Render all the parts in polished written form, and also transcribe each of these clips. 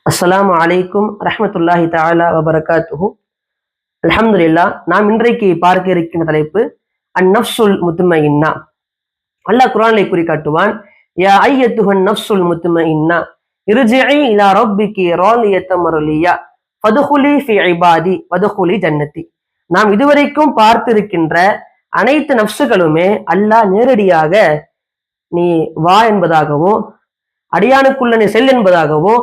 அஸ்ஸலாமு அலைக்கும் ரஹ்மத்துல்லாஹி தஆலா வபரகாத்துஹு. அல்ஹம்துலில்லாஹ். நாம் இன்றைக்கு பார்க்க இருக்கின்ற தலைப்பு அந்நஃப்ஸுல் முத்மஇன்னா. அல்லாஹ் குர்ஆனிலே குறிகாட்டுவான், யா அய்யத்துஹன் நஃப்ஸுல் முத்மஇன்னா இர்ஜிஇ இலா ரப்பிகி ராலியத்தம் மர்லியா ஃபதுகுலி ஃபி இபாதி வதுகுலி ஜன்னதி. நாம் இதுவரைக்கும் பார்த்திருக்கின்ற அனைத்து நஃப்ஸுகளுமே அல்லாஹ் நேரடியாக நீ வா என்பதாகவோ, அடியானுக்குள்ள நீ செல் என்பதாகவோ,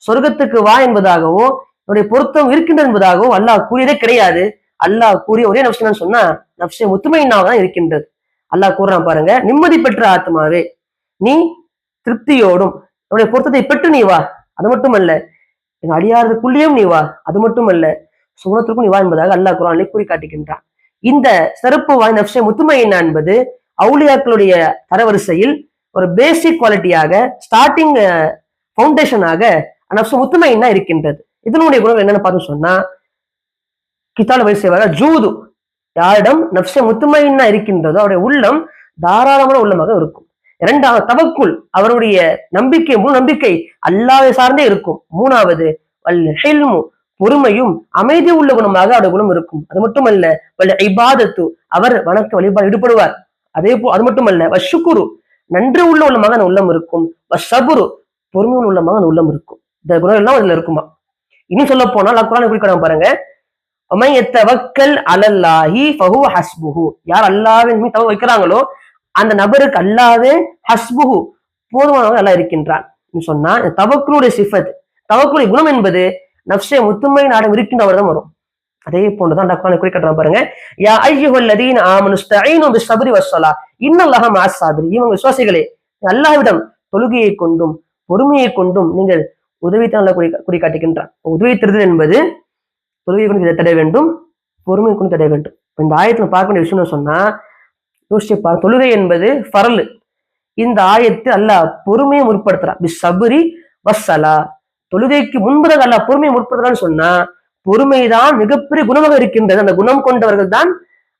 சொர்க்கத்துக்கு வா என்பதாகவோ, என்னுடைய பொருத்தம் இருக்கின்றது என்பதாகவோ அல்லாஹ் கூறியதே கிடையாது. அல்லாஹ் கூறிய ஒரே நஃப்ஸ் என்னன்னு சொன்னா நஃப்ஸே முத்துமையினாக தான் இருக்கின்றது. அல்லாஹ் கூறுறான் பாருங்க, நிம்மதி பெற்ற ஆத்மாவே நீ திருப்தியோடும் என்னுடைய பொருத்தத்தை பெற்று நீ வா, அது மட்டுமல்ல என் அடியாரதுக்குள்ளேயும் நீ வா, அது மட்டுமல்ல சுகுணத்திற்கும் நீ வா என்பதாக அல்லாஹ் குர்ஆனிலே கூறி காட்டுகின்றான். இந்த சிறப்பு வாய்ந்த நஃப்ஸே முத்துமையினா என்பது அவுலியாக்களுடைய தரவரிசையில் ஒரு பேசிக் குவாலிட்டியாக, ஸ்டார்டிங் பவுண்டேஷனாக நஃப்ஸு முத்துமையினா இருக்கின்றது. இதனுடைய குணம் என்னன்னு பார்த்து சொன்னா, கிதால செய்வாங்க ஜூது, யாரிடம் நஃப்ஸே முத்துமையினா இருக்கின்றதோ அவருடைய உள்ளம் தாராளமான உள்ளமாக இருக்கும். இரண்டாவது தவக்குல், அவருடைய நம்பிக்கை முழு நம்பிக்கை அல்லாஹ்வை சார்ந்தே இருக்கும். மூணாவது வல் ஹில்மு, பொறுமையும் அமைதி உள்ள குணமாக அவருடைய குணம் இருக்கும். அது மட்டுமல்ல வல் இபாதத்து, அவர் வணக்க வழிபாடு ஈடுபடுவார். அதே போல் அது மட்டுமல்ல வஷ்ஷுக்குரு, நன்றி உள்ள உள்ளமாக அந்த உள்ளம் இருக்கும். வஷ்ஷபுரு, பொறுமை உள்ளமாக அந்த உள்ளம் இருக்கும். இந்த குணம் எல்லாம் அதுல இருக்குமா. இன்னும் சொல்ல போனால் குர்ஆனை குறிப்பிட பாருங்க, வமன் யத்தவக்கல் அலல்லாஹி ஃபஹுவ ஹஸ்புஹு, யார் அல்லாஹ்வின் மீது தவ வைக்கிறாங்களோ அந்த நபருக்கு அல்லாஹ்வே ஹஸ்புஹு, போதுமானவனாக அல்லாஹ் இருக்கின்றான் சொன்னா, தவக்குலுடைய சிஃபத், தவக்குலுடைய குணம் என்பது நஃப்ஸே முத்துமையின் நாடம் இருக்கின்றவர் தான் வரும். அதே போன்றுதான் குர்ஆனை குறிப்பிடுறான் பாருங்க, யா அய்யுஹல்லதீன ஆமனு ஸ்தஈனு பிஸ்ஸப்ரி வஸ்ஸலாஹ் இன்னல்லாஹ மஅஸ் ஸாபிரீன். இவங்க விசுவாசிகளே, அல்லாஹ்விடம் தொழுகையை கொண்டும் பொறுமையை கொண்டும் நீங்கள் உதவித்தான் குறிகாட்டுகின்றான். உதவி தருதல் என்பது தொழுகை கொண்டு தட வேண்டும், பொறுமை கொண்டு தட வேண்டும். இந்த ஆயத்துல பார்க்க வேண்டிய விஷயம் சொன்னா, யோசிச்சு பாருங்க, தொழுகை என்பது ஃபரல். இந்த ஆயத்து அல்லாஹ் பொறுமையை முற்படுத்துறான். பிஸ்ஸப்ரி வஸ்ஸலா, தொழுகைக்கு முன்பதாக அல்லாஹ் பொறுமையை முற்படுத்துறான்னு சொன்னா, பொறுமைதான் மிகப்பெரிய குணமாக இருக்கின்றது. அந்த குணம் கொண்டவர்கள் தான்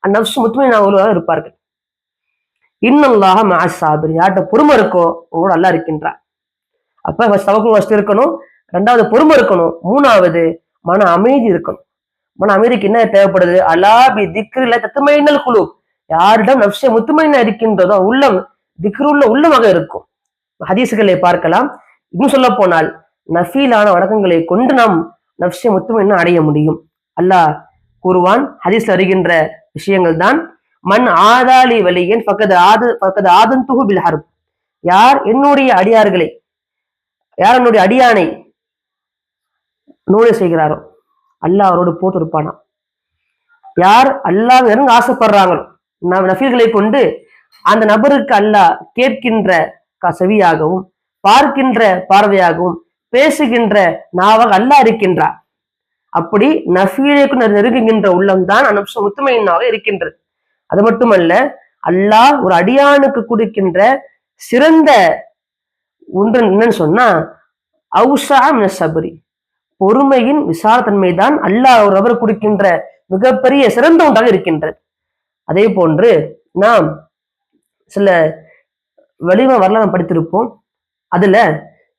அந்நஃப்ஸ் முத்மஇன்னாக இருப்பார்கள். இன்னல்லாஹ மஅஸ் ஸாபிரீன், யார்கிட்ட பொறுமை இருக்கோ உங்களோட அல்லாஹ் இருக்கின்றார். அப்ப தவக்குல் வஸ்து இருக்கணும், ரெண்டாவது பொறுமை இருக்கணும், மூணாவது மன அமைதி இருக்கணும். மன அமைதிக்கு என்ன தேவைப்படுது? அலா பி திக்ரில்லாஹ் தத்மஇன்னல் குலூப், யாரிடம் நஃப்ஸே முத்மஇன்னா இருக்கின்றதோ உள்ளம் திக்ருள்ள உள்ளமாக இருக்கும். ஹதீஸ்களை பார்க்கலாம். இன்னும் சொல்ல போனால் நஃபீலான வணக்கங்களை கொண்டு நாம் நஃப்ஸே முத்மஇன்னா அடைய முடியும். அல்லாஹ் கூறுவான், ஹதீஸ்ல வருகின்ற விஷயங்கள் தான், மன் ஆதாலி வலியன் ஃபக்கத் ஆதன்துஹு பில் ஹர்ப், யார் என்னுடைய அடியார்களை, யார் என்னுடைய அடியானை நோடு செய்கிறாரோ அல்லாஹ் அவரோடு போட்டு இருப்பானா. யார் அல்லாஹ் நெருங்க ஆசைப்படுறாங்களோ நஃபீல்களை கொண்டு அந்த நபருக்கு அல்லாஹ் கேட்கின்ற செவியாகவும், பார்க்கின்ற பார்வையாகவும், பேசுகின்ற நாவாக அல்லாஹ் இருக்கின்றார். அப்படி நஃபீலுக்கு நெருங்குகின்ற உள்ளம் தான் நஃப்ஸ் முத்மஇன்னாக இருக்கின்றது. அது மட்டுமல்ல, அல்லாஹ் ஒரு அடியானுக்கு கொடுக்கின்ற சிறந்த ஒன்று என்னன்னு சொன்னா அவுஸா மினஸ் ஸப்ரி, பொறுமையின் விசாலத்தன்மை தான் அல்லாஹ் ஒரு நபர் கொடுக்கின்ற மிகப்பெரிய சிறந்த ஒன்றாக இருக்கின்றது. அதே போன்று நாம் சில வலிமா வரலாறு படித்திருப்போம். அதுல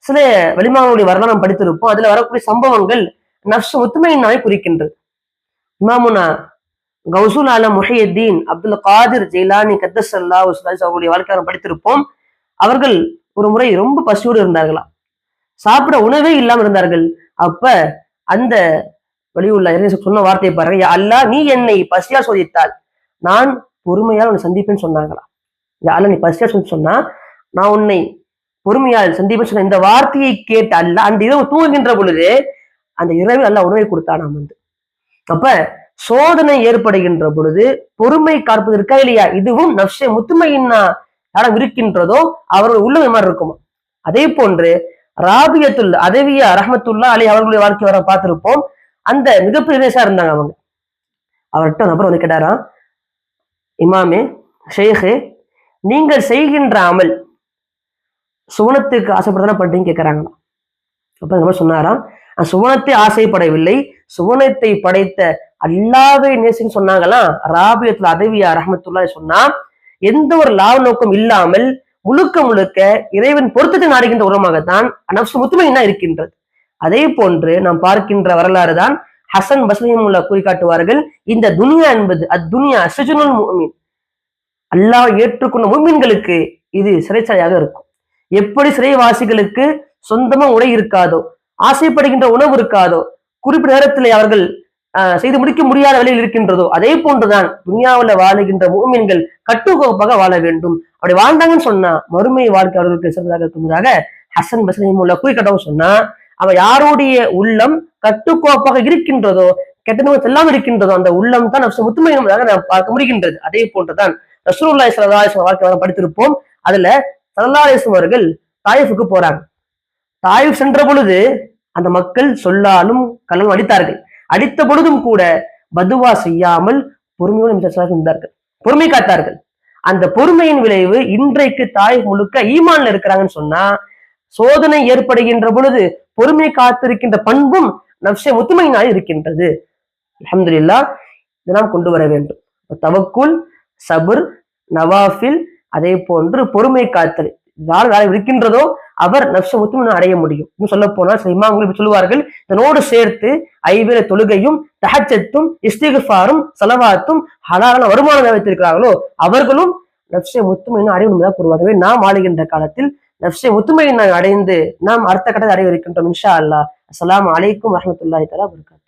சில வலிமாவுடைய வரலாறு நாம் படித்திருப்போம். அதுல வரக்கூடிய சம்பவங்கள் நஃப்ஸ் முத்மஇன்னாவை குறிக்கின்றது. இமாமுனா கௌசுல் ஆலம் முஹியுத்தீன் அப்துல் காதிர் ஜெயிலானி கத்தஸல்லாஹு அவருடைய வாழ்க்கையை படித்திருப்போம். அவர்கள் ஒரு முறை ரொம்ப பசியோடு இருந்தார்களாம், சாப்பிட உணவே இல்லாமல் இருந்தார்கள். அப்ப அந்த வழியுள்ள சொன்ன வார்த்தையை பாருங்க, யா அல்லாஹ் நீ என்னை பசியா சோதித்தால் நான் பொறுமையால் உன்னை சந்திப்பேன்னு சொன்னாங்களா. யா அல்லாஹ் நீ பசியா சொன்னா நான் உன்னை பொறுமையால் சந்திப்பேன்னு சொன்ன இந்த வார்த்தையை கேட்ட அல்லாஹ் அந்த இரவு தூங்குகின்ற பொழுது அந்த இரவு அல்லாஹ் உணவை கொடுத்தான். நாம் அப்ப சோதனை ஏற்படுகின்ற பொழுது பொறுமை காப்பது இருக்கா இல்லையா, இதுவும் நஃப்ஸே முத்மஇன்னா யாரும் இருக்கின்றதோ அவர்கள் உள்ளம் மாதிரி இருக்குமா. அதே போன்று ராபியத்துல் அதவியா ரஹ்மத்துல்லாஹி அலைஹி அவர்களுடைய வாழ்க்கை வர பார்த்திருப்போம். அந்த மிகப்பெரிய நேசா இருந்தாங்க அவங்க. அவர்கிட்ட அப்புறம் வந்து கேட்டாராம், இமாமே ஷேഖே, நீங்கள் செய்கின்ற அமல் சுவனத்துக்கு ஆசைப்படுறதுனா பண்றீங்க கேட்கிறாங்களா. அப்ப இந்த மாதிரி சொன்னாராம், சுவனத்தை ஆசைப்படவில்லை, சுவனத்தை படைத்த அல்லாஹ்வை நேசின்னு சொன்னாங்களாம். ராபியத்துல் அதவியா ரஹ்மத்துல்லாஹி சொன்னா, எந்த ஒரு லாப நோக்கம் இல்லாமல் முழுக்க முழுக்க இறைவன் பொருத்தத்தை நாடுகின்ற உரமாகத்தான் நஃப்ஸ் முத்மஇன்னா இருக்கின்றது. அதே போன்று நாம் பார்க்கின்ற வரலாறு தான் ஹசன் பஸ்ரியுமுல்லா குறிக்காட்டுவார்கள், இந்த துனியா என்பது அத்துனியா சிஜ்னுல் முஃமின், அல்லாஹ் ஏற்றுக்கொண்ட முஃமின்களுக்கு இது சிறைச்சாலையாக இருக்கும். எப்படி சிறைவாசிகளுக்கு சொந்தமா உடை இருக்காதோ, ஆசைப்படுகின்ற உணவு இருக்காதோ, குறிப்பிட்ட நேரத்தில் அவர்கள் செய்து முடிக்க முடியாத வேலையில் இருக்கின்றதோ, அதே போன்றுதான் துனியாவில் வாழுகின்ற முஃமின்கள் கட்டுக்கோப்பாக வாழ வேண்டும். அப்படி வாழ்ந்தாங்கன்னு சொன்னா மறுமை வாழ்க்கை அவர்களுக்கு சிறந்ததாக இருக்கும்பதாக ஹசன் பஸ்ரியுமுல்லா குறிக்காட்டவும் சொன்னா, அவன் யாருடைய உள்ளம் கட்டுக்கோப்பாக இருக்கின்றதோ, கெட்டது செல்லாமல் இருக்கின்றதோ, அந்த உள்ளம் தான் முத்துமையாக நாம் பார்க்க முடிகின்றது. அதே போன்றுதான் ரசூலுல்லாஹி ஸல்லல்லாஹு அலைஹி வஸல்லம் வாழ்க்கை படித்திருப்போம். அதுல ஸல்லல்லாஹு அலைஹி வஸல்லம் அவர்கள் தாயிஃபுக்கு போறாங்க. தாயிஃப் சென்ற பொழுது அந்த மக்கள் சொல்லாலும் கல்லாலும் அடித்தார்கள். அடித்த பொழுதும் கூட பதுவா செய்யாமல் பொறுமையோடு இருந்தார்கள், பொறுமை காத்தார்கள். அந்த பொறுமையின் விளைவு இன்றைக்கு தாயிஃப் முழுக்க ஈமான்ல இருக்கிறாங்கன்னு சொன்னா, சோதனை ஏற்படுகின்ற பொழுது பொறுமை காத்திருக்கின்ற பண்பும் நஃப்ஸே முத்துமையினால் இருக்கின்றது. அல்ஹம்துலில்லாஹ், இதெல்லாம் கொண்டு வர வேண்டும். தவக்குல், சபுர், நவாஃபில், அதே போன்று பொறுமை காத்தல், யார் வேலை இருக்கின்றதோ அவர் நஃப்ஸை முத்துமையை அடைய முடியும். இன்னும் சொல்ல போனால் சில இமாம்கள் சொல்லுவார்கள், இதனோடு சேர்த்து ஐவேளை தொழுகையும் தஹஜ்ஜத்தும் இஸ்திக்ஃபாரும் ஸலவாத்தும் ஹலாலான வருமானம் வைத்திருக்கிறார்களோ அவர்களும் நஃப்ஸை முத்துமையை அடையும் கூறுவார்கள். நாம் ஆளுகின்ற காலத்தில் நஃப்ஸை முத்துமையை அடைந்து நாம் அடுத்த கட்டத்தை அடைய இருக்கின்றோம் இன்ஷா அல்லாஹ். அஸ்ஸலாமு அலைக்கும் வரஹ்மத்துல்லாஹி தஆலா வபரகாத்துஹு.